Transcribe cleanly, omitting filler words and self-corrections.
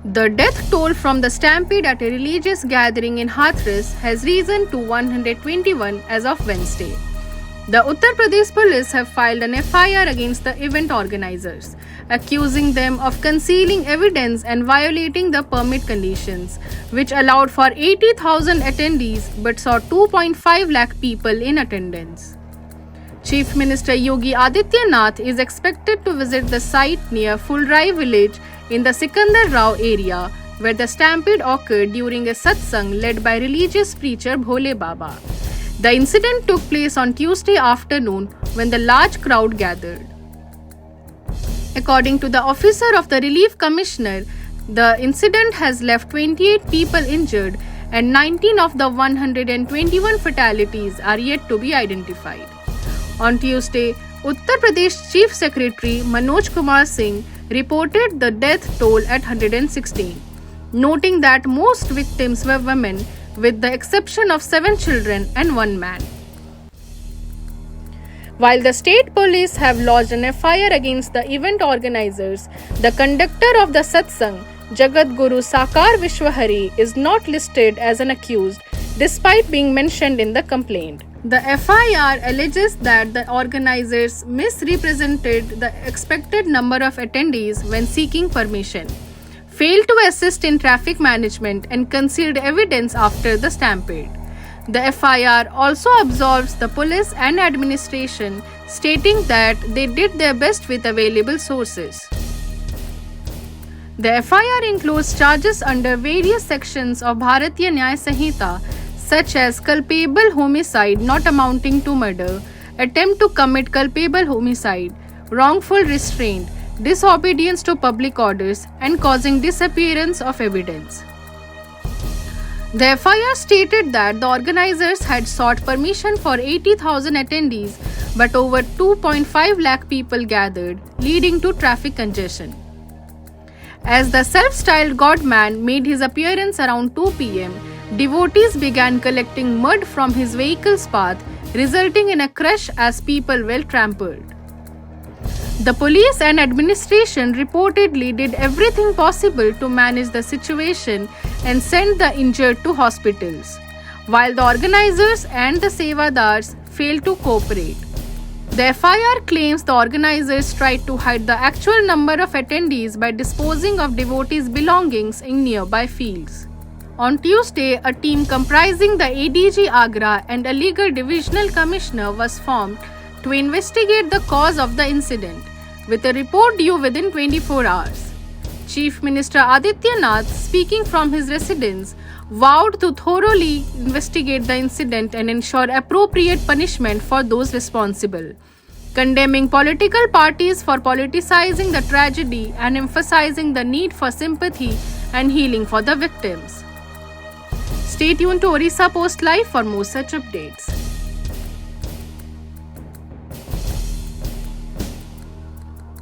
The death toll from the stampede at a religious gathering in Hathras has risen to 121 as of Wednesday. The Uttar Pradesh police have filed an FIR against the event organizers, accusing them of concealing evidence and violating the permit conditions, which allowed for 80,000 attendees but saw 2.5 lakh people in attendance. Chief Minister Yogi Adityanath is expected to visit the site near Fulrai village in the Sikandar Rao area, where the stampede occurred during a satsang led by religious preacher Bhole Baba. The incident took place on Tuesday afternoon when the large crowd gathered. According to the officer of the Relief Commissioner, the incident has left 28 people injured and 19 of the 121 fatalities are yet to be identified. On Tuesday, Uttar Pradesh Chief Secretary Manoj Kumar Singh reported the death toll at 116, noting that most victims were women, with the exception of 7 children and 1 man. While the state police have lodged an FIR against the event organizers, the conductor of the satsang, Jagat Guru Sakar Vishwahari, is not listed as an accused, despite being mentioned in the complaint. The FIR alleges that the organizers misrepresented the expected number of attendees when seeking permission, failed to assist in traffic management, and concealed evidence after the stampede. The FIR also absolves the police and administration, stating that they did their best with available sources. The FIR includes charges under various sections of Bharatiya Nyaya Sanhita, such as culpable homicide not amounting to murder, attempt to commit culpable homicide, wrongful restraint, disobedience to public orders, and causing disappearance of evidence. The FIR stated that the organizers had sought permission for 80,000 attendees, but over 2.5 lakh people gathered, leading to traffic congestion. As the self-styled God-man made his appearance around 2 p.m., devotees began collecting mud from his vehicle's path, resulting in a crush as people were trampled. The police and administration reportedly did everything possible to manage the situation and sent the injured to hospitals, while the organizers and the Sevadars failed to cooperate. The FIR claims the organizers tried to hide the actual number of attendees by disposing of devotees' belongings in nearby fields. On Tuesday, a team comprising the ADG Agra and a legal divisional commissioner was formed to investigate the cause of the incident, with a report due within 24 hours. Chief Minister Adityanath, speaking from his residence, vowed to thoroughly investigate the incident and ensure appropriate punishment for those responsible, condemning political parties for politicizing the tragedy and emphasizing the need for sympathy and healing for the victims. Stay tuned to Orissa Post Live for more such updates.